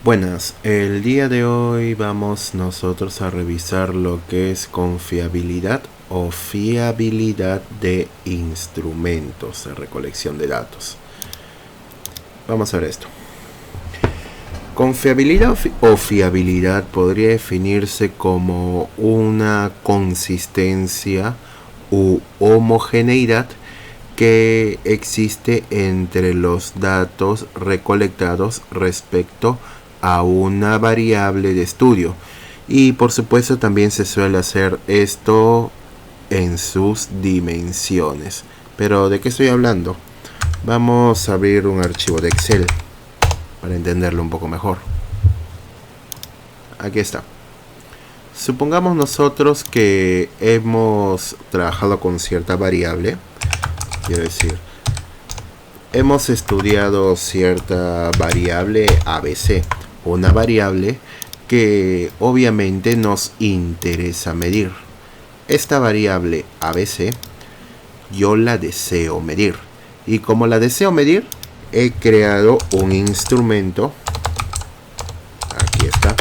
Buenas, el día de hoy vamos nosotros a revisar lo que es confiabilidad o fiabilidad de instrumentos de recolección de datos. Vamos a ver esto. Confiabilidad o fiabilidad podría definirse como una consistencia u homogeneidad que existe entre los datos recolectados respecto a una variable de estudio, y por supuesto también se suele hacer esto en sus dimensiones. Pero ¿de qué estoy hablando? Vamos a abrir un archivo de Excel para entenderlo un poco mejor. Aquí está. Supongamos nosotros que hemos trabajado con cierta variable. Quiero decir, hemos estudiado cierta variable ABC, una variable que obviamente nos interesa medir. Esta variable ABC yo la deseo medir, y como la deseo medir, he creado un instrumento. Aquí está,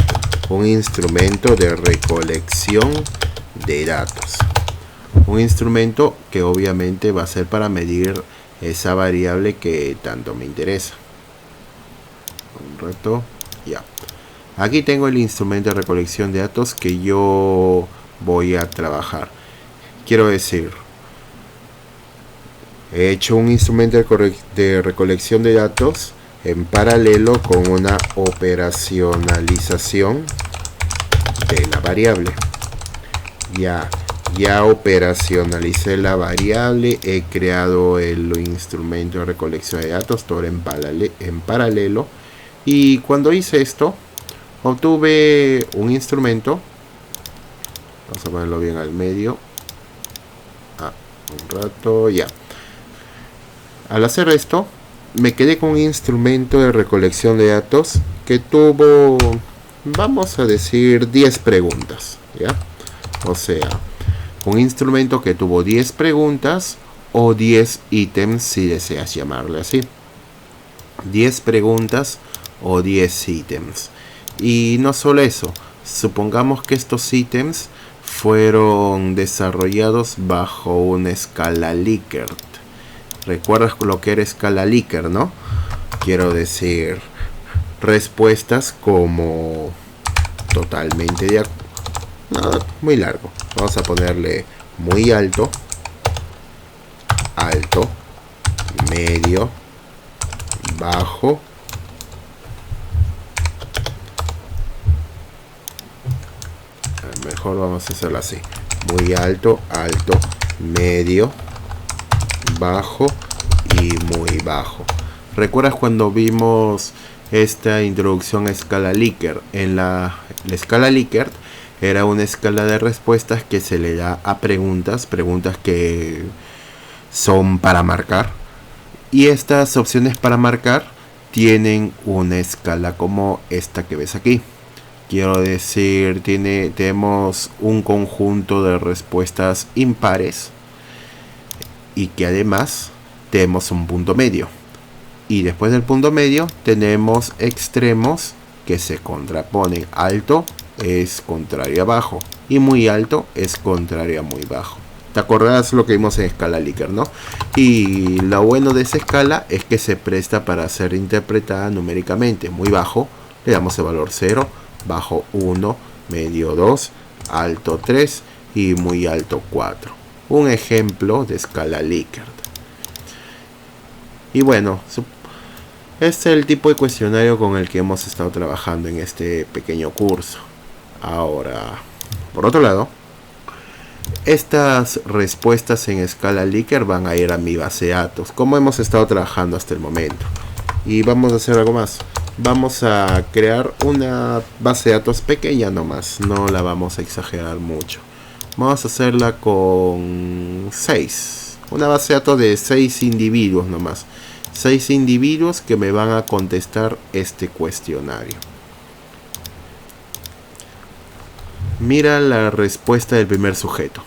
un instrumento de recolección de datos. Un instrumento que obviamente va a ser para medir esa variable que tanto me interesa. Un rato, ya. Aquí tengo el instrumento de recolección de datos que yo voy a trabajar. Quiero decir, he hecho un instrumento de recolección de datos en paralelo con una operacionalización de la variable. Ya operacionalicé la variable, he creado el instrumento de recolección de datos, todo en paralelo. Y cuando hice esto, obtuve un instrumento. Vamos a ponerlo bien al medio. Un rato, ya. Al hacer esto, me quedé con un instrumento de recolección de datos que tuvo, vamos a decir, 10 preguntas, ¿ya? O sea, un instrumento que tuvo 10 preguntas o 10 ítems, si deseas llamarle así. 10 preguntas o 10 ítems. Y no solo eso, supongamos que estos ítems fueron desarrollados bajo una escala Likert. ¿Recuerdas lo que era escala Likert, no? Quiero decir, respuestas como totalmente de acuerdo. No, muy largo. Vamos a ponerle muy alto, alto, medio, bajo, mejor vamos a hacerlo así: muy alto, alto, medio, bajo y muy bajo. ¿Recuerdas cuando vimos esta introducción a escala Likert? En la escala Likert era una escala de respuestas que se le da a preguntas que son para marcar, y estas opciones para marcar tienen una escala como esta que ves aquí. Quiero decir, tenemos un conjunto de respuestas impares y que además tenemos un punto medio, y después del punto medio tenemos extremos que se contraponen. Alto es contrario a bajo y muy alto es contrario a muy bajo. ¿Te acordás lo que vimos en escala Likert, no? Y lo bueno de esa escala es que se presta para ser interpretada numéricamente. Muy bajo le damos el valor 0, bajo 1, medio 2, alto 3 y muy alto 4. Un ejemplo de escala Likert. Y bueno, este es el tipo de cuestionario con el que hemos estado trabajando en este pequeño curso. Ahora, por otro lado, estas respuestas en escala Likert van a ir a mi base de datos, como hemos estado trabajando hasta el momento. Y vamos a hacer algo más. Vamos a crear una base de datos pequeña nomás, no la vamos a exagerar mucho. Vamos a hacerla con 6. Una base de datos de 6 individuos nomás. 6 individuos que me van a contestar este cuestionario. Mira la respuesta del primer sujeto: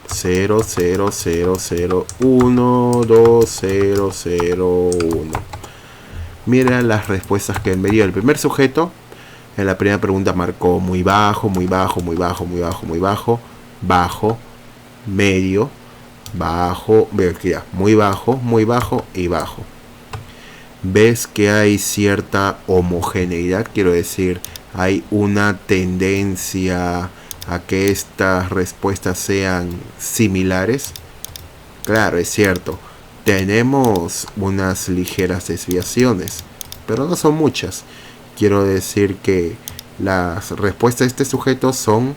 0, 0, 0, 0, 1, 2, 0, 0, 1. Mira las respuestas que me dio el primer sujeto En la primera pregunta marcó muy bajo, muy bajo, muy bajo, muy bajo, muy bajo, bajo, medio, bajo, muy bajo y bajo. Ves que hay cierta homogeneidad, quiero decir, hay una tendencia a que estas respuestas sean similares. Claro, es cierto, tenemos unas ligeras desviaciones, pero no son muchas. Quiero decir que las respuestas de este sujeto son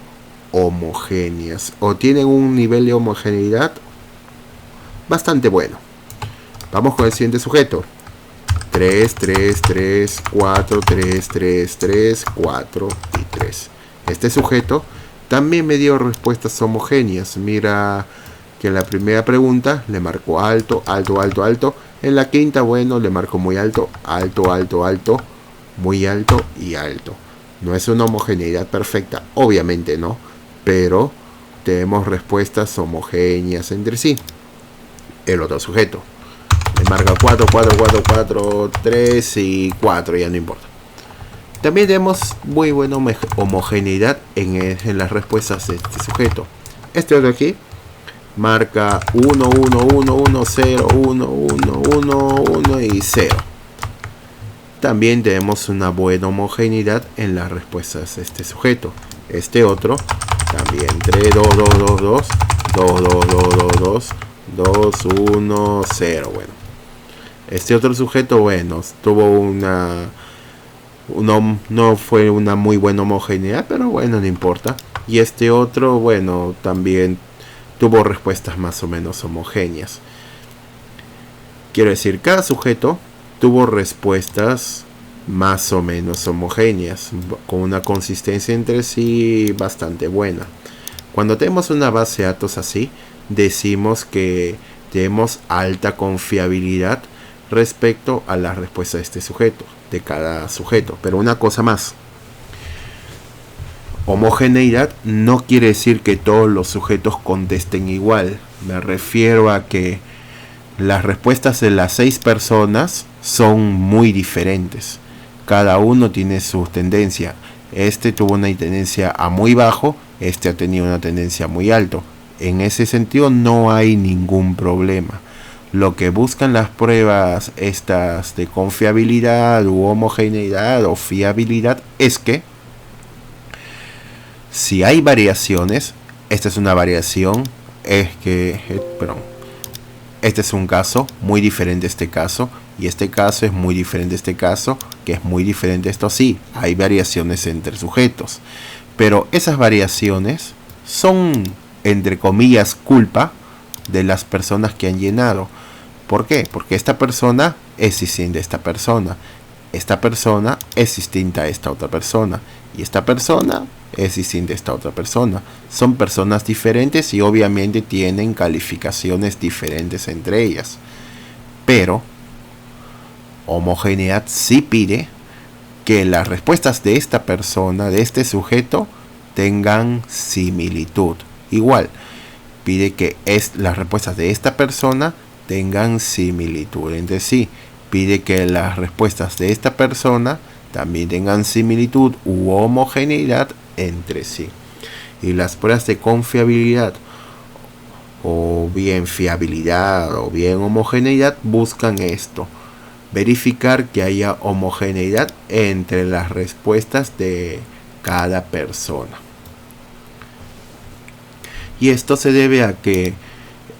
homogéneas o tienen un nivel de homogeneidad bastante bueno. Vamos con el siguiente sujeto. 3, 3, 3, 4, 3, 3, 3, 4 y 3. Este sujeto también me dio respuestas homogéneas. Mira que en la primera pregunta le marcó alto, alto, alto, alto. En la quinta, bueno, le marcó muy alto, alto, alto, alto, muy alto y alto. No es una homogeneidad perfecta, obviamente no, pero tenemos respuestas homogéneas entre sí. El otro sujeto le marca 4, 4, 4, 4, 3 y 4, ya no importa. También tenemos muy buena homogeneidad en las respuestas de este sujeto. Este otro aquí marca 1, 1, 1, 1, 0, 1, 1, 1, 1 y 0. También tenemos una buena homogeneidad en las respuestas de este sujeto. Este otro también 3, 2, 2, 2, 2, 2, 2, 2, 2, 2, 1, 0. Bueno, este otro sujeto, bueno, tuvo no fue una muy buena homogeneidad, pero bueno, no importa. Y este otro, bueno, también tuvo respuestas más o menos homogéneas. Quiero decir, cada sujeto tuvo respuestas más o menos homogéneas, con una consistencia entre sí bastante buena. Cuando tenemos una base de datos así, decimos que tenemos alta confiabilidad respecto a la respuesta de este sujeto, de cada sujeto. Pero una cosa más, homogeneidad no quiere decir que todos los sujetos contesten igual. Me refiero a que las respuestas de las 6 personas son muy diferentes. Cada uno tiene su tendencia. Este tuvo una tendencia a muy bajo, este ha tenido una tendencia a muy alto. En ese sentido no hay ningún problema. Lo que buscan las pruebas estas de confiabilidad u homogeneidad o fiabilidad es que si hay variaciones, esta es una variación, este es un caso muy diferente a este caso, y este caso es muy diferente a este caso, que es muy diferente a esto. Sí, hay variaciones entre sujetos, pero esas variaciones son, entre comillas, culpa de las personas que han llenado. ¿Por qué? Porque esta persona es distinta a esta persona es distinta a esta otra persona, y esta persona es distinta a esta otra persona. Son personas diferentes y obviamente tienen calificaciones diferentes entre ellas. Pero homogeneidad sí pide que las respuestas de esta persona, de este sujeto, tengan similitud. Igual, pide que las respuestas de esta persona tengan similitud entre sí. Pide que las respuestas de esta persona también tengan similitud u homogeneidad entre sí. Y las pruebas de confiabilidad, o bien fiabilidad, o bien homogeneidad, buscan esto: verificar que haya homogeneidad entre las respuestas de cada persona. Y esto se debe a que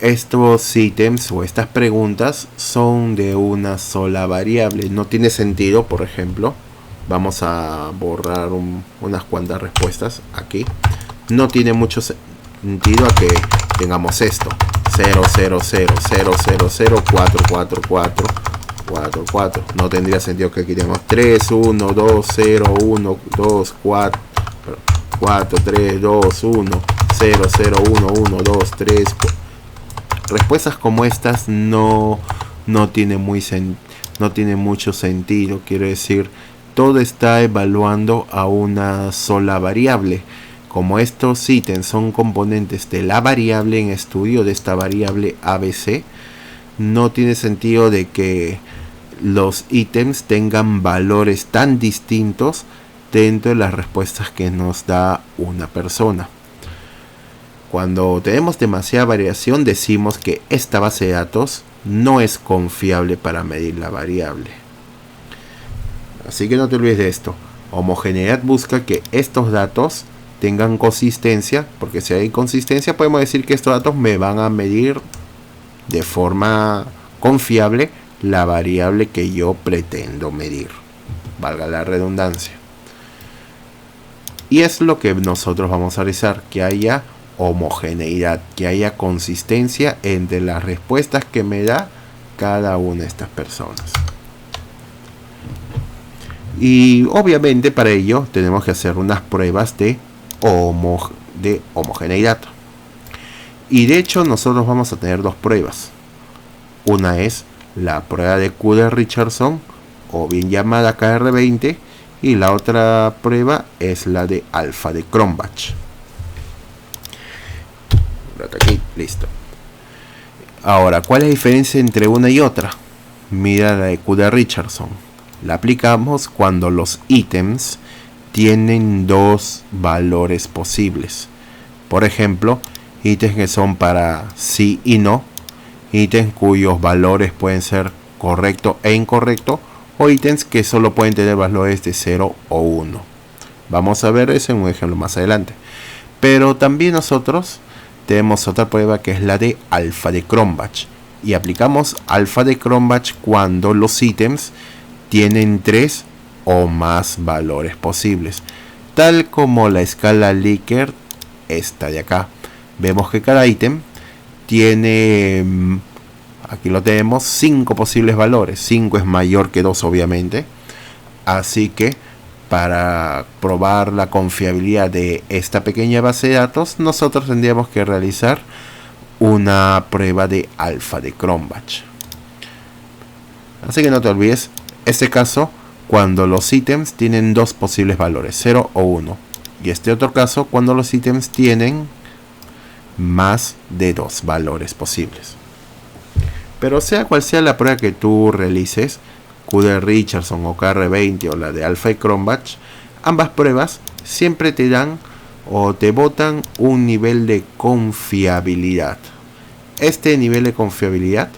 estos ítems o estas preguntas son de una sola variable. No tiene sentido, por ejemplo, vamos a borrar unas cuantas respuestas aquí. No tiene mucho sentido a que tengamos esto: 0, 0, 0, 0, 0, 0, 4, 4, 4, 4, 4. No tendría sentido que aquí tengamos 3, 1, 2, 0, 1, 2, 4, 4, 3, 2, 1, 0, 0, 1, 1, 2, 3, 4. Respuestas como estas no tiene mucho sentido. Quiero decir, todo está evaluando a una sola variable. Como estos ítems son componentes de la variable en estudio, de esta variable ABC, no tiene sentido de que los ítems tengan valores tan distintos dentro de las respuestas que nos da una persona. Cuando tenemos demasiada variación, decimos que esta base de datos no es confiable para medir la variable. Así que no te olvides de esto. Homogeneidad busca que estos datos tengan consistencia, porque si hay consistencia podemos decir que estos datos me van a medir de forma confiable la variable que yo pretendo medir, valga la redundancia. Y es lo que nosotros vamos a realizar, que haya homogeneidad, que haya consistencia entre las respuestas que me da cada una de estas personas. Y obviamente para ello tenemos que hacer unas pruebas de homogeneidad. Y de hecho nosotros vamos a tener dos pruebas. Una es la prueba de Q de Richardson, o bien llamada KR20, y la otra prueba es la de alfa de Cronbach. Aquí, listo. Ahora, ¿cuál es la diferencia entre una y otra? Mira la de Q de Richardson. La aplicamos cuando los ítems tienen dos valores posibles. Por ejemplo, ítems que son para sí y no, ítems cuyos valores pueden ser correcto e incorrecto, o ítems que solo pueden tener valores de 0 o 1. Vamos a ver eso en un ejemplo más adelante. Pero también nosotros tenemos otra prueba que es la de alfa de Cronbach, y aplicamos alfa de Cronbach cuando los ítems tienen 3 o más valores posibles, tal como la escala Likert, esta de acá. Vemos que cada ítem tiene, aquí lo tenemos, 5 posibles valores. 5 es mayor que 2 obviamente, así que para probar la confiabilidad de esta pequeña base de datos, nosotros tendríamos que realizar una prueba de alfa de Cronbach. Así que no te olvides, este caso cuando los ítems tienen dos posibles valores, 0 o 1. Y este otro caso cuando los ítems tienen más de 2 valores posibles. Pero sea cual sea la prueba que tú realices, Q de Richardson o KR20 o la de alfa de Cronbach, ambas pruebas siempre te dan o te botan un nivel de confiabilidad. Este nivel de confiabilidad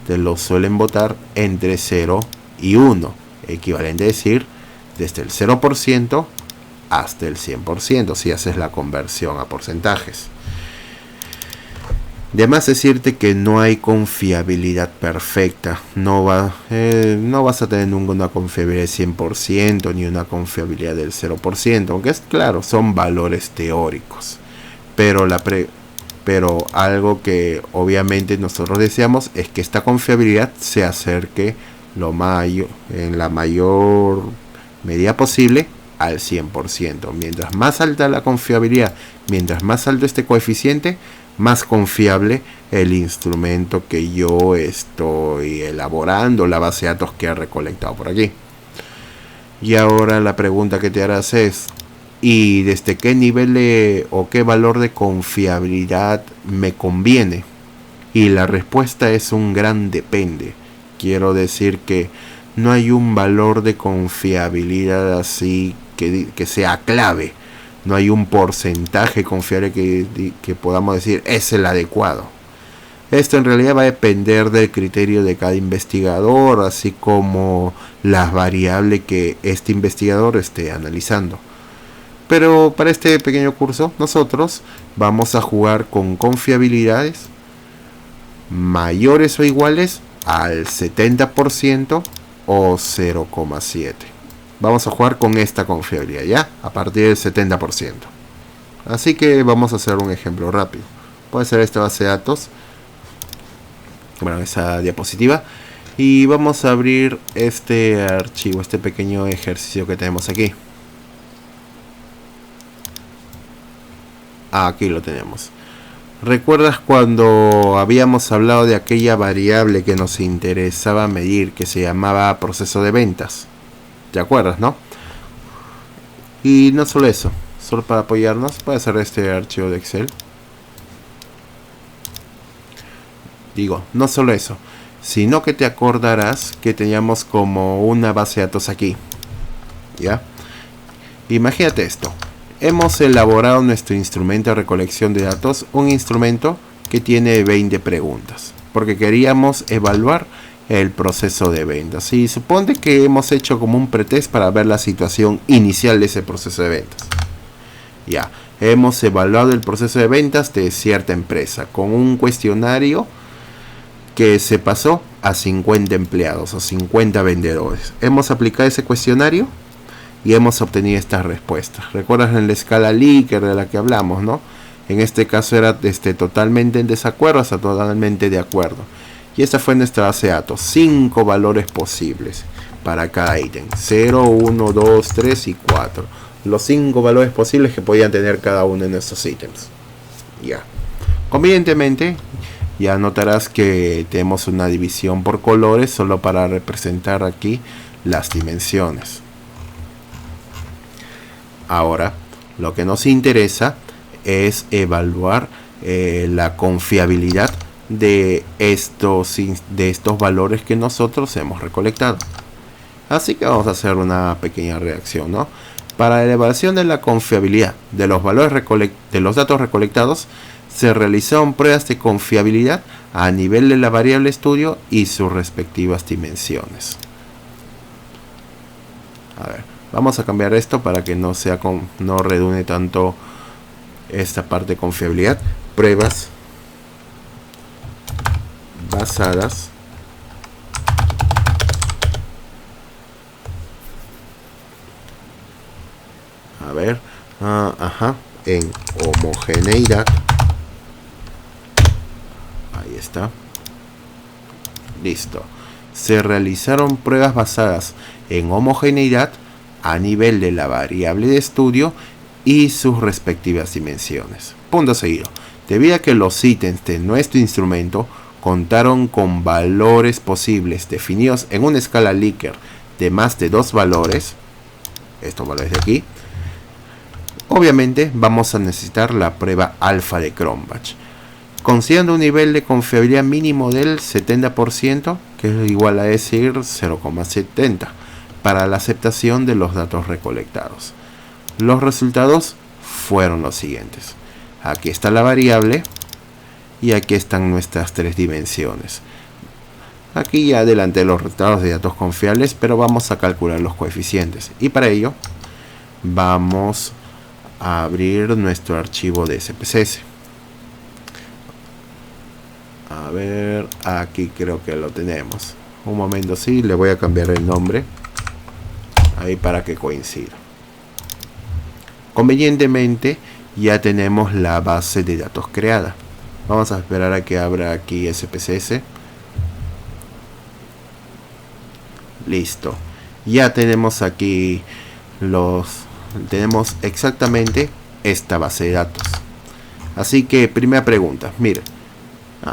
te lo suelen botar entre 0 y 1, equivalente a decir desde el 0% hasta el 100% si haces la conversión a porcentajes. De más decirte que no hay confiabilidad perfecta, no vas a tener ninguna confiabilidad del 100% ni una confiabilidad del 0%, aunque es claro, son valores teóricos, pero algo que obviamente nosotros deseamos es que esta confiabilidad se acerque en la mayor medida posible al 100%. Mientras más alta la confiabilidad, mientras más alto este coeficiente, más confiable el instrumento que yo estoy elaborando, la base de datos que he recolectado por aquí. Y ahora la pregunta que te harás es, ¿y desde qué nivel o qué valor de confiabilidad me conviene? Y la respuesta es un gran depende. Quiero decir que no hay un valor de confiabilidad así que sea clave. No hay un porcentaje confiable que podamos decir es el adecuado. Esto en realidad va a depender del criterio de cada investigador, así como las variables que este investigador esté analizando. Pero para este pequeño curso nosotros vamos a jugar con confiabilidades mayores o iguales al 70% o 0,7. Vamos a jugar con esta confiabilidad ya a partir del 70%. Así que vamos a hacer un ejemplo rápido. Puede ser esta base de datos, bueno, esa diapositiva, y vamos a abrir este archivo, este pequeño ejercicio que tenemos aquí. Aquí lo tenemos. ¿Recuerdas cuando habíamos hablado de aquella variable que nos interesaba medir, que se llamaba proceso de ventas? ¿Te acuerdas, no? Y no solo eso, solo para apoyarnos, puede ser este archivo de Excel. Digo, no solo eso, sino que te acordarás que teníamos como una base de datos aquí, ¿ya? Imagínate esto. Hemos elaborado nuestro instrumento de recolección de datos, un instrumento que tiene 20 preguntas, porque queríamos evaluar el proceso de ventas. Y supone que hemos hecho como un pretest para ver la situación inicial de ese proceso de ventas. Ya, hemos evaluado el proceso de ventas de cierta empresa con un cuestionario que se pasó a 50 empleados o 50 vendedores. Hemos aplicado ese cuestionario y hemos obtenido estas respuestas. ¿Recuerdas en la escala Likert de la que hablamos, no? En este caso era totalmente en desacuerdo hasta totalmente de acuerdo. Y esta fue nuestra base de datos. 5 valores posibles para cada ítem. 0, 1, 2, 3 y 4. Los 5 valores posibles que podían tener cada uno de nuestros ítems. Ya. Convenientemente, ya notarás que tenemos una división por colores solo para representar aquí las dimensiones. Ahora, lo que nos interesa es evaluar la confiabilidad de estos valores que nosotros hemos recolectado. Así que vamos a hacer una pequeña reacción, ¿no? Para la evaluación de la confiabilidad de los valores de los datos recolectados, se realizaron pruebas de confiabilidad a nivel de la variable estudio y sus respectivas dimensiones. A ver, vamos a cambiar esto para que no redunde tanto esta parte de confiabilidad. Pruebas basadas en homogeneidad. Ahí está. Listo. Se realizaron pruebas basadas en homogeneidad a nivel de la variable de estudio y sus respectivas dimensiones. Punto seguido. Debido a que los ítems de nuestro instrumento contaron con valores posibles definidos en una escala Likert de más de 2 valores, estos valores de aquí, obviamente vamos a necesitar la prueba alfa de Cronbach, considerando un nivel de confiabilidad mínimo del 70%, que es igual a decir 0,70, para la aceptación de los datos recolectados. Los resultados fueron los siguientes. Aquí está la variable y aquí están nuestras 3 dimensiones. Aquí ya adelanté los resultados de datos confiables, pero vamos a calcular los coeficientes. Y para ello vamos a abrir nuestro archivo de SPSS. A ver, aquí creo que lo tenemos. Un momento, sí, le voy a cambiar el nombre ahí para que coincida. Convenientemente ya tenemos la base de datos creada. Vamos a esperar a que abra aquí SPSS. Listo. Ya tenemos aquí tenemos exactamente esta base de datos. Así que primera pregunta, mira.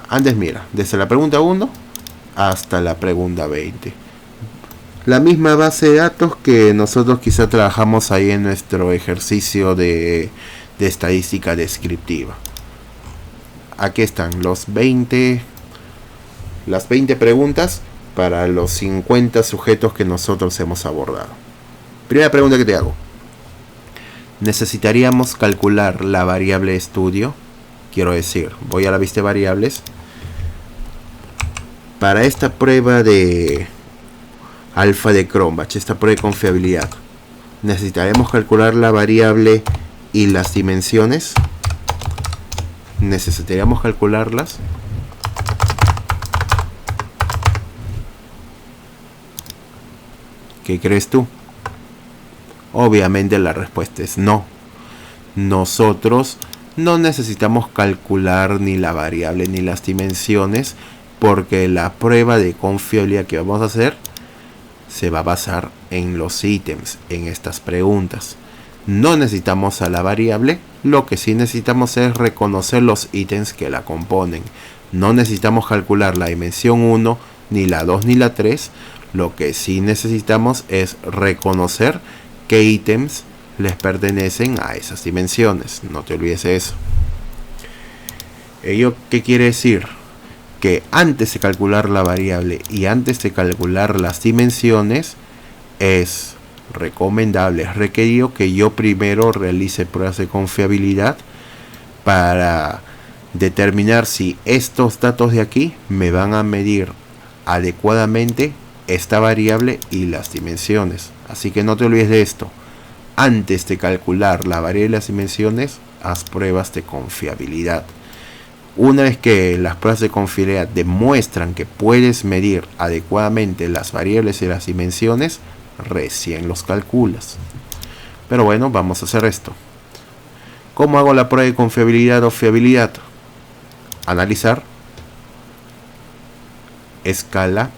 Antes mira, desde la pregunta 1 hasta la pregunta 20. La misma base de datos que nosotros quizá trabajamos ahí en nuestro ejercicio de estadística descriptiva. Aquí están las 20 preguntas para los 50 sujetos que nosotros hemos abordado. Primera pregunta que te hago. Necesitaríamos calcular la variable estudio. Quiero decir, voy a la vista de variables. Para esta prueba de alfa de Cronbach, esta prueba de confiabilidad, necesitaremos calcular la variable y las dimensiones. Necesitaríamos calcularlas. ¿Qué crees tú? Obviamente la respuesta es no. Nosotros no necesitamos calcular ni la variable ni las dimensiones, porque la prueba de confiabilidad que vamos a hacer se va a basar en los ítems, en estas preguntas. No necesitamos a la variable, lo que sí necesitamos es reconocer los ítems que la componen. No necesitamos calcular la dimensión 1, ni la 2, ni la 3. Lo que sí necesitamos es reconocer qué ítems les pertenecen a esas dimensiones. No te olvides de eso. ¿Ello qué quiere decir? Que antes de calcular la variable y antes de calcular las dimensiones, es recomendable, es requerido que yo primero realice pruebas de confiabilidad para determinar si estos datos de aquí me van a medir adecuadamente esta variable y las dimensiones. Así que no te olvides de esto. Antes de calcular la variable y las dimensiones, haz pruebas de confiabilidad. Una vez que las pruebas de confiabilidad demuestran que puedes medir adecuadamente las variables y las dimensiones, recién los calculas. Pero bueno, vamos a hacer esto. ¿Cómo hago la prueba de confiabilidad o fiabilidad? Analizar, escala,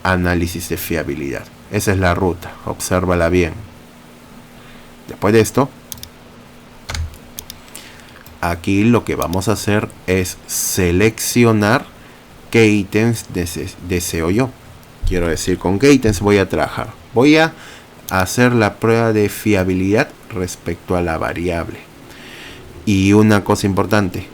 análisis de fiabilidad. Esa es la ruta, obsérvala bien. Después de esto, aquí lo que vamos a hacer es seleccionar qué ítems deseo yo. Quiero decir, con qué ítems voy a trabajar. Voy a hacer la prueba de fiabilidad respecto a la variable. Y una cosa importante,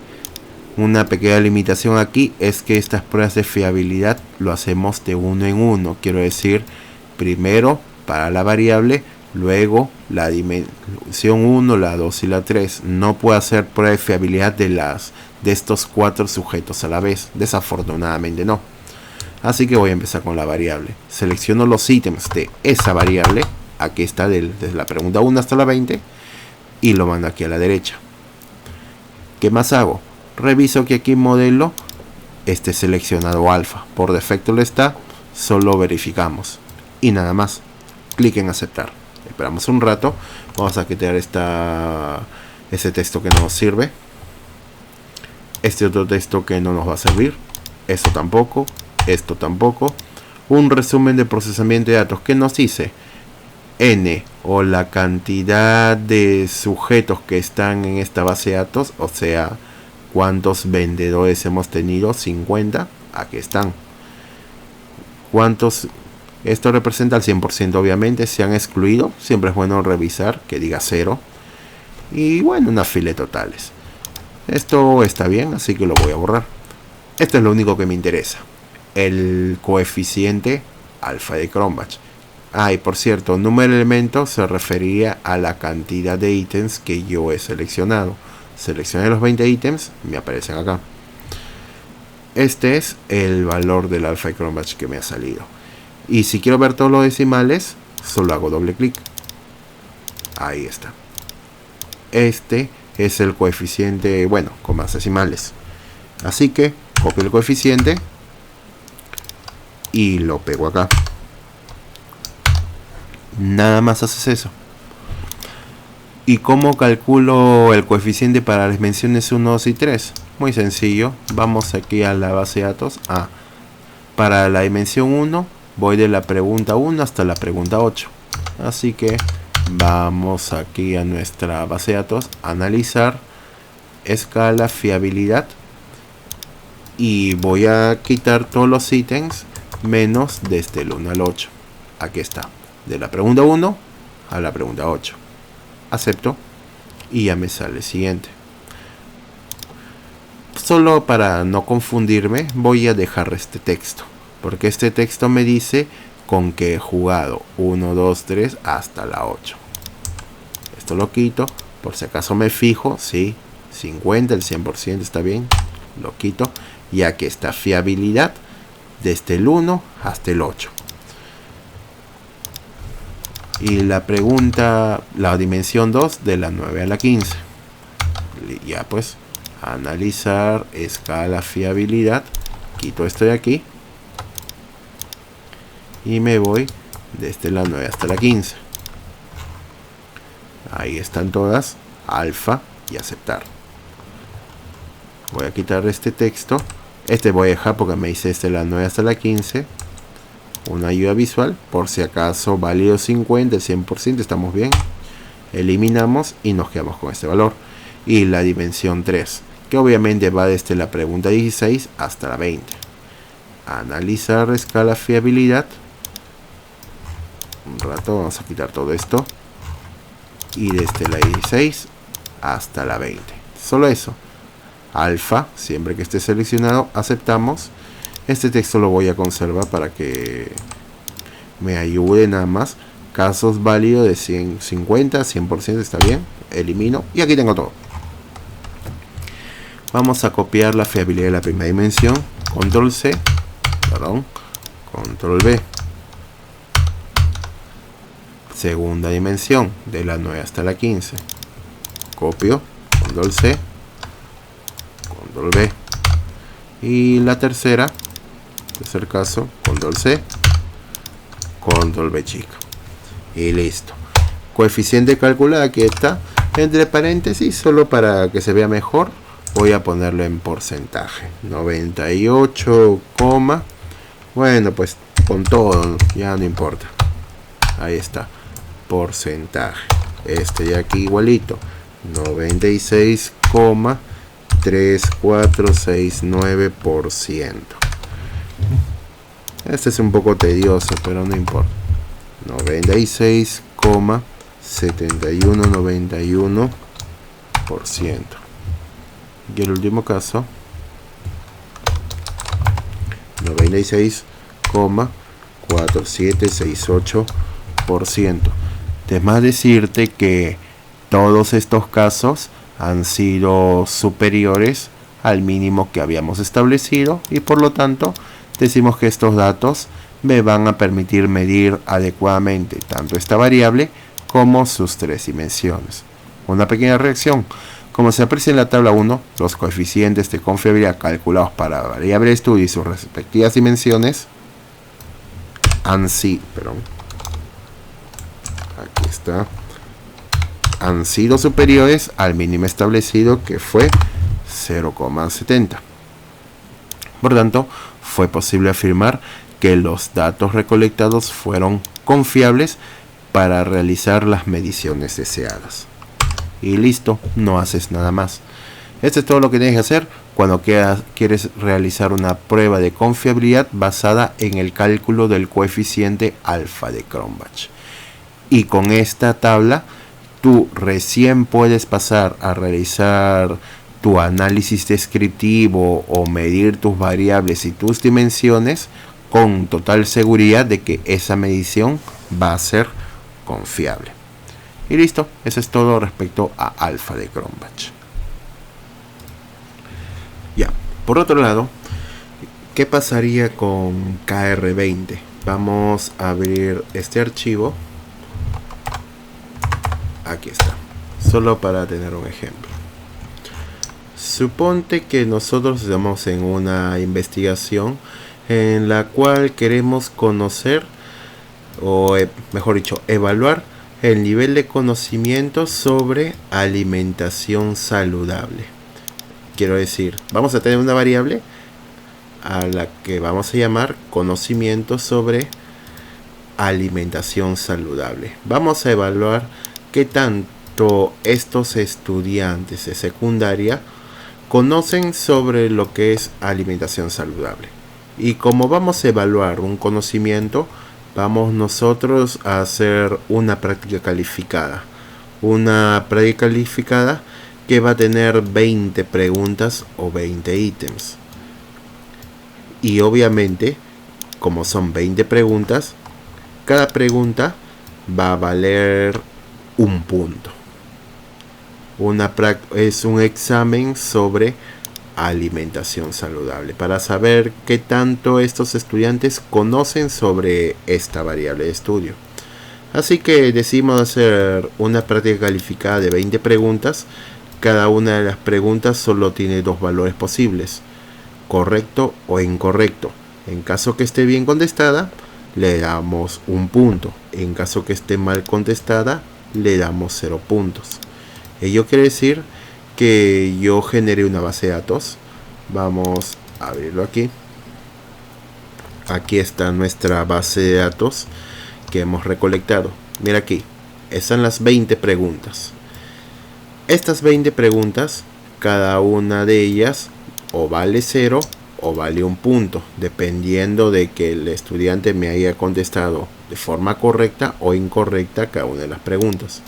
una pequeña limitación aquí es que estas pruebas de fiabilidad lo hacemos de uno en uno. Quiero decir, primero para la variable, luego la dimensión 1, la 2 y la 3. No puedo hacer prueba de fiabilidad de estos 4 sujetos a la vez. Desafortunadamente no. Así que voy a empezar con la variable. Selecciono los ítems de esa variable. Aquí está desde la pregunta 1 hasta la 20. Y lo mando aquí a la derecha. ¿Qué más hago? Reviso que aquí modelo esté seleccionado alfa. Por defecto lo está. Solo verificamos. Y nada más. Clic en aceptar. Esperamos un rato. Vamos a quitar ese texto que no nos sirve. Este otro texto que no nos va a servir. Esto tampoco. Esto tampoco. Un resumen de procesamiento de datos. ¿Qué nos dice? N, o la cantidad de sujetos que están en esta base de datos. O sea, cuántos vendedores hemos tenido. 50. Aquí están. ¿Cuántos? Esto representa al 100%, obviamente. Se han excluido. Siempre es bueno revisar que diga 0. Y bueno, una fila de totales. Esto está bien, así que lo voy a borrar. Esto es lo único que me interesa. El coeficiente alfa de Cronbach. Y por cierto, número de elementos se refería a la cantidad de ítems que yo he seleccionado. Seleccioné los 20 ítems, me aparecen acá. Este es el valor del alfa de Cronbach que me ha salido. Y si quiero ver todos los decimales, solo hago doble clic. Ahí está. Este es el coeficiente, bueno, con más decimales. Así que copio el coeficiente y lo pego acá. Nada más haces eso. ¿Y cómo calculo el coeficiente para las dimensiones 1, 2 y 3? Muy sencillo. Vamos aquí a la base de datos. Para la dimensión 1 voy de la pregunta 1 hasta la pregunta 8. Así que vamos aquí a nuestra base de datos, analizar, escala, fiabilidad. Y voy a quitar todos los ítems menos desde el 1 al 8. Aquí está. De la pregunta 1 a la pregunta 8. Acepto. Y ya me sale el siguiente. Solo para no confundirme, voy a dejar este texto. Porque este texto me dice con que he jugado 1, 2, 3 hasta la 8. Esto lo quito. Por si acaso me fijo. Sí, 50, el 100% está bien. Lo quito. Y aquí está fiabilidad desde el 1 hasta el 8. Y la pregunta, la dimensión 2 de la 9 a la 15. Ya pues, analizar, escala, fiabilidad. Quito esto de aquí. Y me voy desde la 9 hasta la 15. Ahí están todas. Alfa y aceptar. Voy a quitar este texto. Este voy a dejar porque me dice desde la 9 hasta la 15. Una ayuda visual. Por si acaso válido 50, el 100%. Estamos bien. Eliminamos y nos quedamos con este valor. Y la dimensión 3. Que obviamente va desde la pregunta 16 hasta la 20. Analizar, escala, fiabilidad. Un rato, vamos a quitar todo esto. Y desde la 16 hasta la 20. Solo eso. Alfa, siempre que esté seleccionado, aceptamos. Este texto lo voy a conservar para que me ayude nada más casos válidos de 50, 100% está bien. Elimino y aquí tengo todo. Vamos a copiar la fiabilidad de la primera dimensión. Control C, perdón, Control V. Segunda dimensión, de la 9 hasta la 15. Copio, Control C, Control V. Y la tercer caso, Control C, Control V chica. Y listo. Coeficiente calculado, aquí está. Entre paréntesis, solo para que se vea mejor, voy a ponerlo en porcentaje. 98, bueno, pues con todo, ya no importa. Ahí está. Porcentaje. Y aquí igualito. 96,3469%. Este es un poco tedioso, pero no importa. 96,7191%. Y el último caso, 96,4768%. Es más decirte que todos estos casos han sido superiores al mínimo que habíamos establecido y por lo tanto decimos que estos datos me van a permitir medir adecuadamente tanto esta variable como sus tres dimensiones. Una pequeña reacción. Como se aprecia en la tabla 1, los coeficientes de confiabilidad calculados para la variable de estudio y sus respectivas dimensiones han sido superiores al mínimo establecido, que fue 0,70. Por tanto, fue posible afirmar que los datos recolectados fueron confiables para realizar las mediciones deseadas. Y listo, no haces nada más. Esto es todo lo que tienes que hacer cuando quieres realizar una prueba de confiabilidad basada en el cálculo del coeficiente alfa de Cronbach. Y con esta tabla, tú recién puedes pasar a realizar tu análisis descriptivo o medir tus variables y tus dimensiones con total seguridad de que esa medición va a ser confiable. Y listo, eso es todo respecto a alfa de Cronbach. Ya, por otro lado, ¿qué pasaría con KR20? Vamos a abrir este archivo. Aquí está, solo para tener un ejemplo. Suponte que nosotros estamos en una investigación en la cual queremos conocer, o mejor dicho, evaluar el nivel de conocimiento sobre alimentación saludable. Quiero decir, vamos a tener una variable a la que vamos a llamar conocimiento sobre alimentación saludable. Vamos a evaluar qué tanto estos estudiantes de secundaria conocen sobre lo que es alimentación saludable. Y como vamos a evaluar un conocimiento, vamos nosotros a hacer una práctica calificada. Una práctica calificada que va a tener 20 preguntas o 20 ítems. Y obviamente, como son 20 preguntas, cada pregunta va a valer un punto. Es un examen sobre alimentación saludable para saber qué tanto estos estudiantes conocen sobre esta variable de estudio. Así que decidimos hacer una práctica calificada de 20 preguntas. Cada una de las preguntas solo tiene dos valores posibles, correcto o incorrecto. En caso que esté bien contestada, le damos un punto. En caso que esté mal contestada, le damos 0 puntos. Ello quiere decir que yo generé una base de datos. Vamos a abrirlo aquí. Aquí está nuestra base de datos que hemos recolectado. Mira aquí, están las 20 preguntas. Estas 20 preguntas, cada una de ellas o vale 0 o vale un punto, dependiendo de que el estudiante me haya contestado de forma correcta o incorrecta cada una de las preguntas.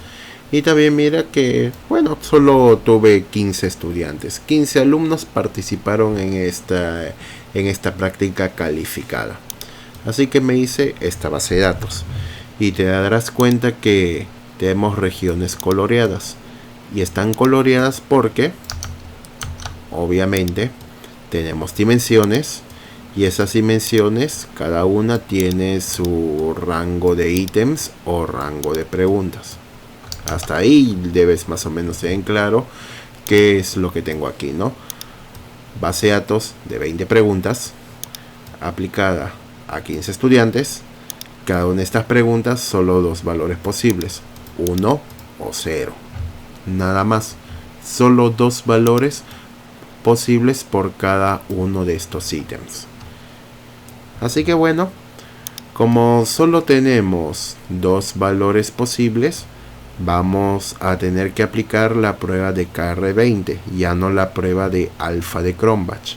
Y también mira que, bueno, solo tuve 15 estudiantes. 15 alumnos participaron en esta práctica calificada. Así que me hice esta base de datos. y te darás cuenta que tenemos regiones coloreadas. Y están coloreadas porque, obviamente, tenemos dimensiones. Y esas dimensiones, cada una tiene su rango de ítems o rango de preguntas. Hasta ahí debes más o menos tener en claro qué es lo que tengo aquí, ¿no? Base de datos de 20 preguntas aplicada a 15 estudiantes. Cada una de estas preguntas solo dos valores posibles, 1 o 0. Nada más, solo dos valores posibles por cada uno de estos ítems. Así que bueno, como solo tenemos dos valores posibles, vamos a tener que aplicar la prueba de KR20, ya no la prueba de alfa de Cronbach.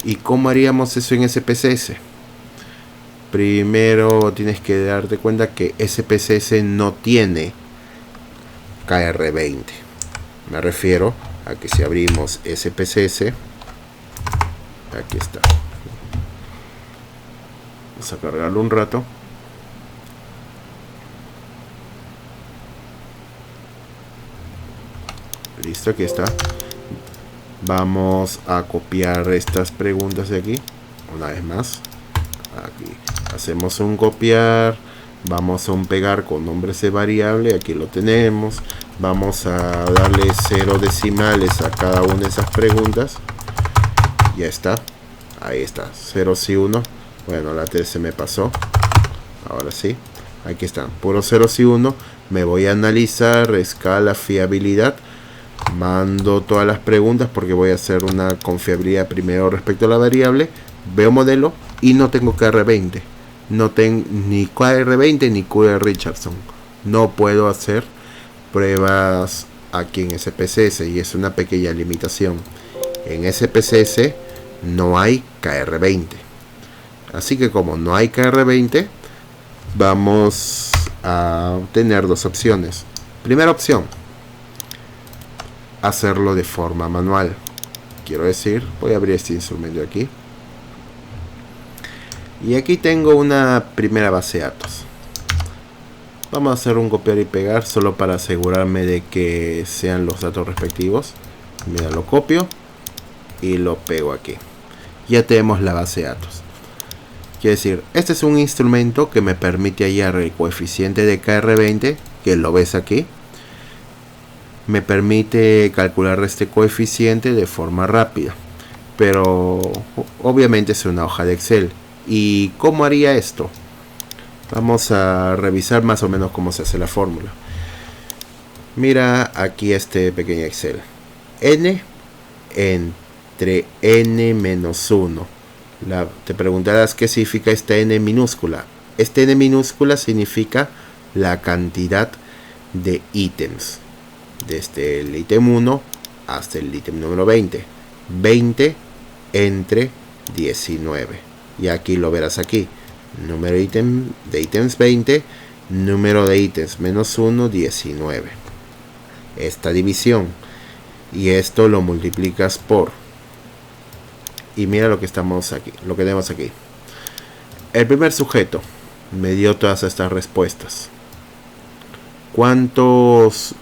¿Y cómo haríamos eso en SPSS? Primero tienes que darte cuenta que SPSS no tiene KR20. Me refiero a que si abrimos SPSS, aquí está. Vamos a cargarlo un rato. Listo, aquí está. Vamos a copiar estas preguntas de aquí. Una vez más. Aquí. Hacemos un copiar. Vamos a un pegar con nombres de variable. Aquí lo tenemos. Vamos a darle 0 decimales a cada una de esas preguntas. Ya está. Ahí está. 0 y 1. Bueno, la 3 se me pasó. Ahora sí. Aquí están. Puro 0 y 1. Me voy a analizar. Escala, fiabilidad. Mando todas las preguntas porque voy a hacer una confiabilidad primero respecto a la variable. Veo modelo y no tengo KR20. No tengo ni KR20 ni QR Richardson. No puedo hacer pruebas aquí en SPSS y es una pequeña limitación. En SPSS no hay KR20. Así que como no hay KR20, vamos a tener dos opciones. Primera opción, hacerlo de forma manual. Quiero decir, voy a abrir este instrumento de aquí. Y aquí tengo una primera base de datos. Vamos a hacer un copiar y pegar solo para asegurarme de que sean los datos respectivos. Mira, lo copio y lo pego aquí. Ya tenemos la base de datos. Quiere decir, este es un instrumento que me permite hallar el coeficiente de KR20, que lo ves aquí. Me permite calcular este coeficiente de forma rápida, pero obviamente es una hoja de Excel. ¿Y cómo haría esto? Vamos a revisar más o menos cómo se hace la fórmula. Mira aquí este pequeño Excel. N entre N menos 1. Te preguntarás qué significa esta N minúscula. Esta N minúscula significa la cantidad de ítems. Desde el ítem 1 hasta el ítem número 20. 20 entre 19. Y aquí lo verás aquí. Número de ítems 20. Número de ítems menos 1, 19. Esta división. Y esto lo multiplicas por. Y mira lo que estamos aquí. Lo que tenemos aquí. El primer sujeto me dio todas estas respuestas. ¿Cuántos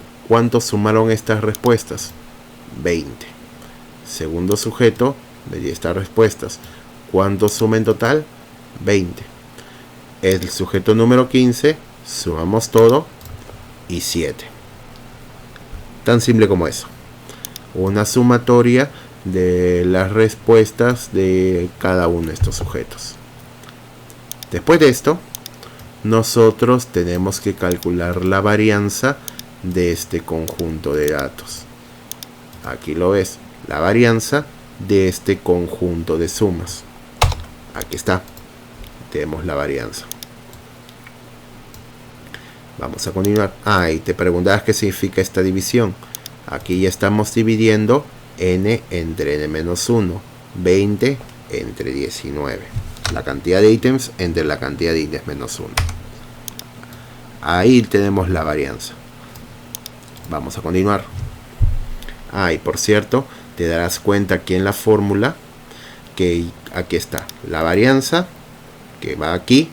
sumaron estas respuestas? 20. Segundo sujeto me dio estas respuestas. ¿Cuántos suma en total? 20. El sujeto número 15, sumamos todo y 7. Tan simple como eso. Una sumatoria de las respuestas de cada uno de estos sujetos. Después de esto, nosotros tenemos que calcular la varianza de este conjunto de datos. Aquí lo ves, la varianza de este conjunto de sumas. Aquí está, tenemos la varianza. Vamos a continuar. Y te preguntabas qué significa esta división. Aquí ya estamos dividiendo n entre n menos 1, 20 entre 19. La cantidad de ítems entre la cantidad de ítems menos 1. Ahí tenemos la varianza. Vamos a continuar. Y por cierto, te darás cuenta aquí en la fórmula que aquí está la varianza que va aquí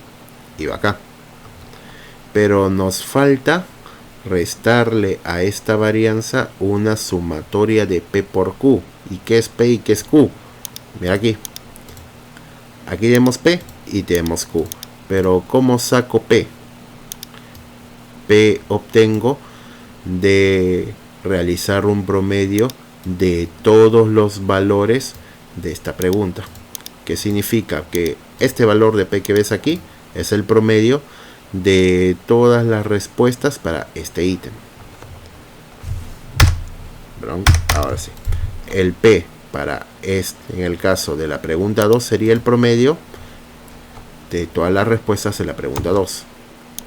y va acá. pero nos falta restarle a esta varianza una sumatoria de P por Q. ¿Y qué es P y qué es Q? Mira aquí. Aquí tenemos P y tenemos Q. Pero ¿cómo saco P? P obtengo de realizar un promedio de todos los valores de esta pregunta. ¿Qué significa? Que este valor de P que ves aquí es el promedio de todas las respuestas para este ítem. Ahora sí. El P para en el caso de la pregunta 2 sería el promedio de todas las respuestas de la pregunta 2.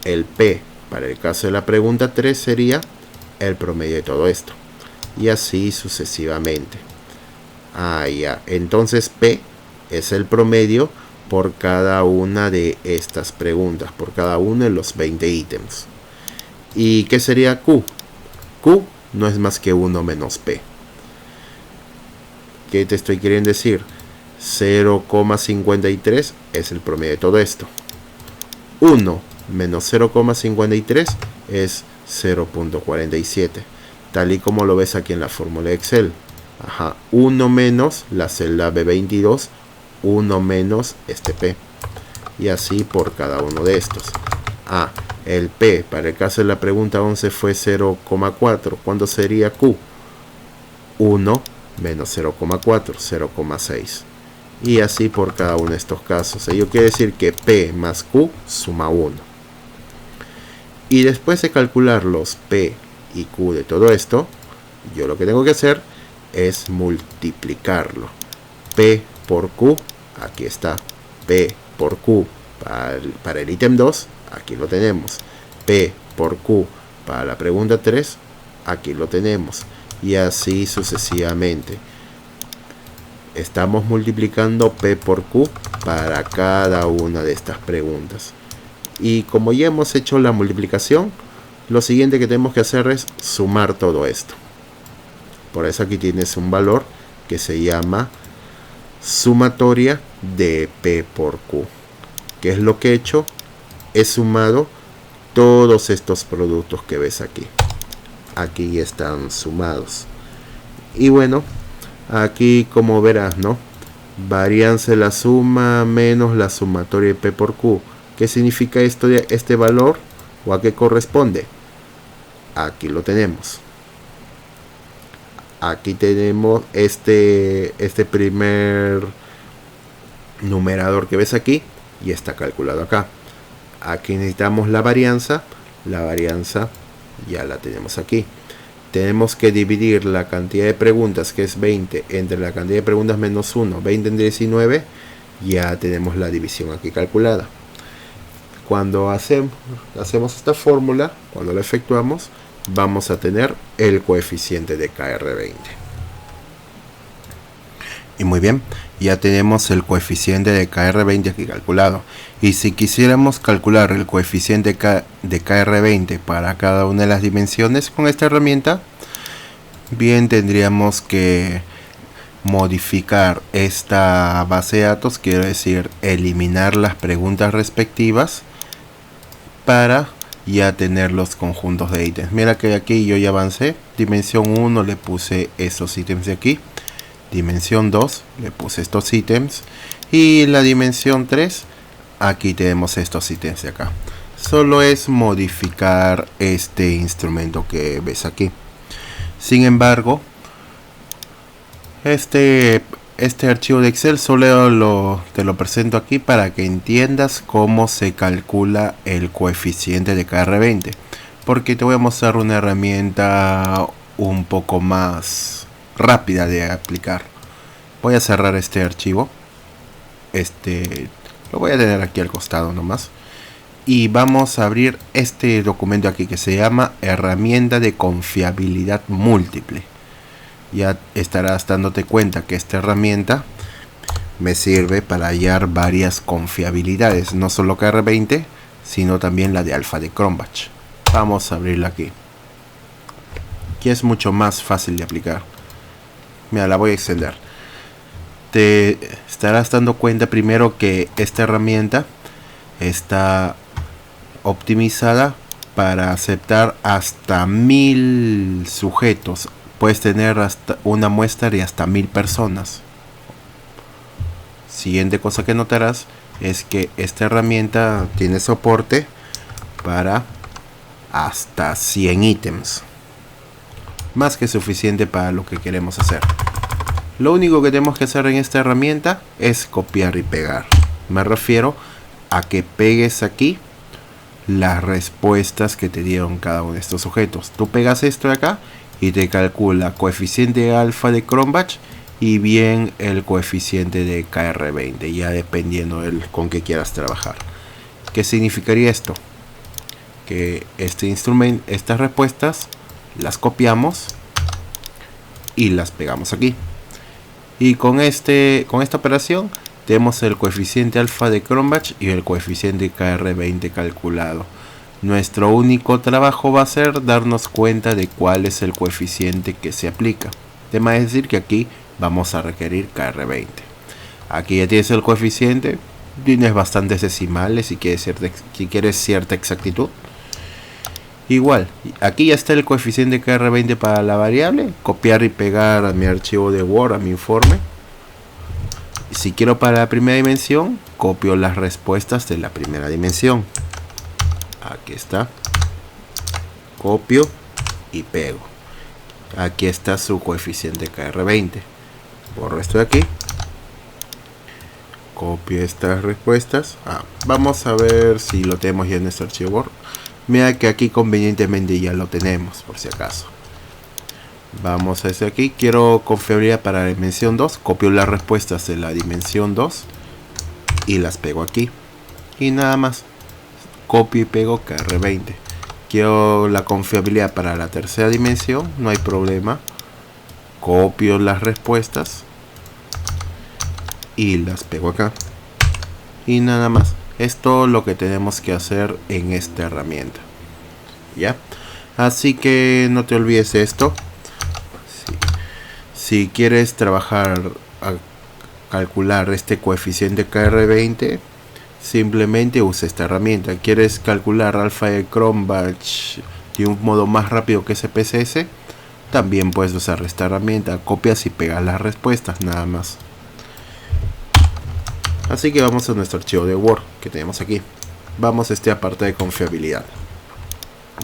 El P para el caso de la pregunta 3 sería el promedio de todo esto. Y así sucesivamente. Ya. Entonces P es el promedio por cada una de estas preguntas, por cada uno de los 20 ítems. ¿Y qué sería Q? Q no es más que 1 menos P. ¿Qué te estoy queriendo decir? 0,53 es el promedio de todo esto. 1 menos 0,53 es 0,47. Tal y como lo ves aquí en la fórmula de Excel. 1 menos la celda B22, 1 menos este P. Y así por cada uno de estos. El P para el caso de la pregunta 11 fue 0,4. ¿Cuándo sería Q? 1 menos 0,4, 0,6. Y así por cada uno de estos casos. Ello quiere decir que P más Q suma 1. Y después de calcular los P y Q de todo esto, yo lo que tengo que hacer es multiplicarlo. P por Q, aquí está. P por Q para el ítem 2, aquí lo tenemos. P por Q para la pregunta 3, aquí lo tenemos. Y así sucesivamente. Estamos multiplicando P por Q para cada una de estas preguntas. Y como ya hemos hecho la multiplicación, lo siguiente que tenemos que hacer es sumar todo esto. Por eso aquí tienes un valor que se llama sumatoria de P por Q. ¿Qué es lo que he hecho? He sumado todos estos productos que ves aquí. Aquí están sumados. Y bueno, aquí como verás, ¿no? Varianza de la suma menos la sumatoria de P por Q. ¿Qué significa esto de este valor? ¿O a qué corresponde? Aquí lo tenemos. Aquí tenemos este primer numerador que ves aquí y está calculado acá. Aquí necesitamos la varianza. La varianza ya la tenemos aquí. Tenemos que dividir la cantidad de preguntas, que es 20, entre la cantidad de preguntas menos 1, 20 entre 19. Ya tenemos la división aquí calculada. Cuando hacemos esta fórmula, cuando la efectuamos, vamos a tener el coeficiente de KR20. Y muy bien, ya tenemos el coeficiente de KR20 aquí calculado. Y si quisiéramos calcular el coeficiente de KR20 para cada una de las dimensiones con esta herramienta, bien tendríamos que modificar esta base de datos, quiero decir, eliminar las preguntas respectivas para ya tener los conjuntos de ítems. Mira que aquí yo ya avancé. Dimensión 1 le puse estos ítems de aquí. Dimensión 2 le puse estos ítems. Y la dimensión 3 aquí tenemos estos ítems de acá. Solo es modificar este instrumento que ves aquí. Sin embargo, este archivo de Excel solo te lo presento aquí para que entiendas cómo se calcula el coeficiente de KR20, porque te voy a mostrar una herramienta un poco más rápida de aplicar. Voy a cerrar este archivo, lo voy a tener aquí al costado nomás, y vamos a abrir este documento aquí que se llama herramienta de confiabilidad múltiple. Ya estarás dándote cuenta que esta herramienta me sirve para hallar varias confiabilidades, no solo KR20, sino también la de alfa de Cronbach. Vamos a abrirla aquí. Aquí es mucho más fácil de aplicar. Mira, la voy a extender. Te estarás dando cuenta primero que esta herramienta está optimizada para aceptar hasta 1000 sujetos. Puedes tener hasta una muestra de hasta 1000 personas. Siguiente cosa que notarás es que esta herramienta tiene soporte para hasta 100 ítems. Más que suficiente para lo que queremos hacer. Lo único que tenemos que hacer en esta herramienta es copiar y pegar. Me refiero a que pegues aquí las respuestas que te dieron cada uno de estos sujetos. Tú pegas esto de acá y te calcula coeficiente alfa de Cronbach y bien el coeficiente de KR20, ya dependiendo con qué quieras trabajar. ¿Qué significaría esto? Que estas respuestas las copiamos y las pegamos aquí. Y con esta operación tenemos el coeficiente alfa de Cronbach y el coeficiente KR20 calculado. Nuestro único trabajo va a ser darnos cuenta de cuál es el coeficiente que se aplica. Tema es decir que aquí vamos a requerir KR20. Aquí ya tienes el coeficiente, tienes bastantes decimales si quieres cierta exactitud. Igual, aquí ya está el coeficiente KR20 para la variable. Copiar y pegar a mi archivo de Word, a mi informe. Si quiero para la primera dimensión, copio las respuestas de la primera dimensión. Aquí está. Copio y pego. Aquí está su coeficiente KR20. Borro esto de aquí. Copio estas respuestas. Vamos a ver si lo tenemos ya en nuestro archivo Word. Mira que aquí convenientemente ya lo tenemos, por si acaso. Vamos a este aquí. Quiero confiabilidad para la dimensión 2. Copio las respuestas de la dimensión 2 y las pego aquí. Y nada más. Copio y pego KR20. Quiero la confiabilidad para la tercera dimensión. No hay problema. Copio las respuestas y las pego acá. Y nada más. Es todo lo que tenemos que hacer en esta herramienta. ¿Ya? Así que no te olvides de esto. Si quieres trabajar a calcular este coeficiente KR20, simplemente usa esta herramienta. ¿Quieres calcular alfa de Cronbach de un modo más rápido que SPSS? También puedes usar esta herramienta. Copias y pegas las respuestas, nada más. Así que vamos a nuestro archivo de Word que tenemos aquí. Vamos a este apartado de confiabilidad.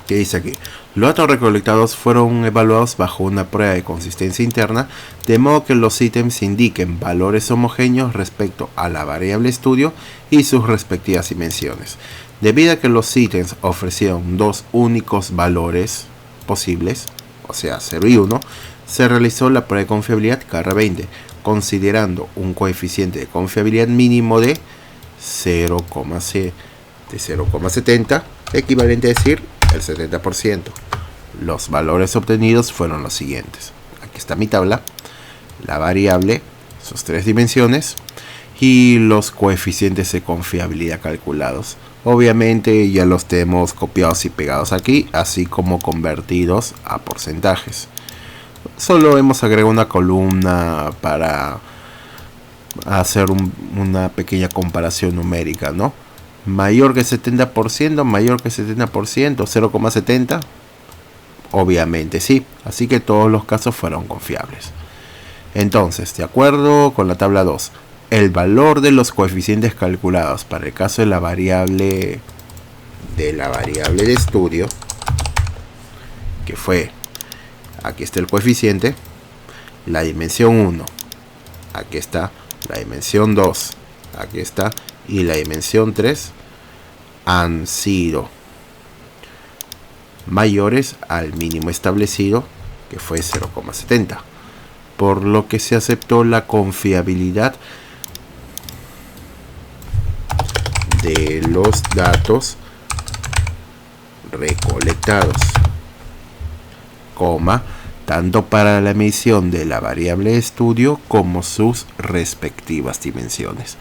¿Qué dice aquí? Los datos recolectados fueron evaluados bajo una prueba de consistencia interna, de modo que los ítems indiquen valores homogéneos respecto a la variable estudio y sus respectivas dimensiones. Debido a que los ítems ofrecieron dos únicos valores posibles, o sea 0 y 1, se realizó la prueba de confiabilidad KR20, considerando un coeficiente de confiabilidad mínimo de 0,70, equivalente a decir el 70%. Los valores obtenidos fueron los siguientes. Aquí está mi tabla, la variable, sus tres dimensiones y los coeficientes de confiabilidad calculados. Obviamente ya los tenemos copiados y pegados aquí, así como convertidos a porcentajes. Solo hemos agregado una columna para hacer una pequeña comparación numérica, ¿no? Mayor que 70%, mayor que 70%, 0,70. Obviamente sí, así que todos los casos fueron confiables. Entonces, de acuerdo con la tabla 2, el valor de los coeficientes calculados para el caso de la variable de estudio, que fue, aquí está el coeficiente, la dimensión 1, aquí está la dimensión 2, aquí está, y la dimensión 3 han sido mayores al mínimo establecido, que fue 0,70, por lo que se aceptó la confiabilidad de los datos recolectados, tanto para la medición de la variable de estudio como sus respectivas dimensiones.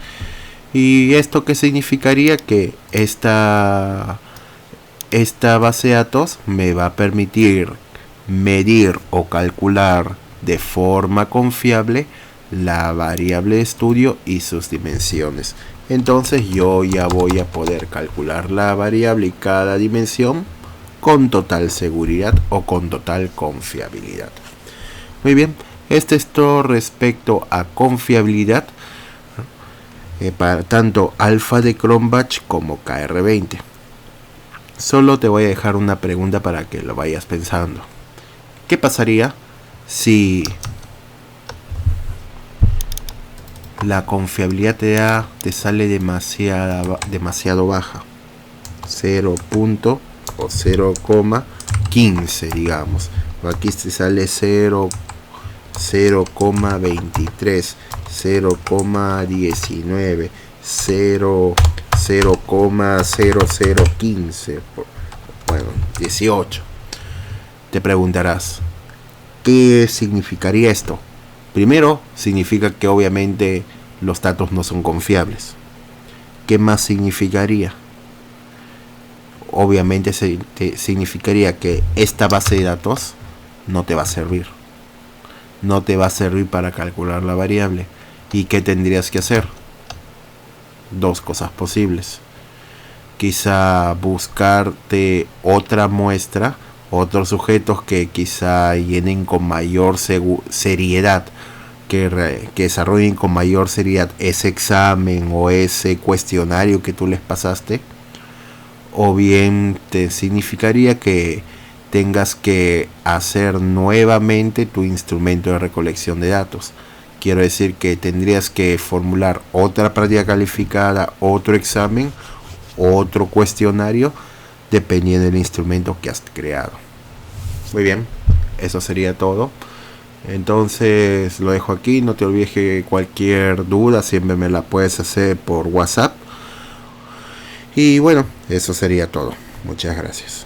¿Y esto qué significaría? Que esta base de datos me va a permitir medir o calcular de forma confiable la variable de estudio y sus dimensiones. entonces yo ya voy a poder calcular la variable y cada dimensión con total seguridad o con total confiabilidad. Muy bien, este es todo respecto a confiabilidad para tanto alfa de Cronbach como KR20. Solo te voy a dejar una pregunta para que lo vayas pensando. ¿Qué pasaría si la confiabilidad te sale demasiado baja? 0. O 0,15, digamos. Aquí te sale 0,23, 0,19, 0,0015, bueno, 18. Te preguntarás, ¿qué significaría esto? Primero, significa que obviamente los datos no son confiables. ¿Qué más significaría? Obviamente significaría que esta base de datos no te va a servir. No te va a servir para calcular la variable. ¿Y qué tendrías que hacer? Dos cosas posibles. Quizá buscarte otra muestra, otros sujetos que quizá llenen con mayor seriedad, que desarrollen con mayor seriedad ese examen o ese cuestionario que tú les pasaste. O bien te significaría que tengas que hacer nuevamente tu instrumento de recolección de datos. Quiero decir que tendrías que formular otra práctica calificada, otro examen, otro cuestionario, dependiendo del instrumento que has creado. Muy bien, eso sería todo. Entonces lo dejo aquí. No te olvides que cualquier duda siempre me la puedes hacer por WhatsApp. Y bueno, eso sería todo. Muchas gracias.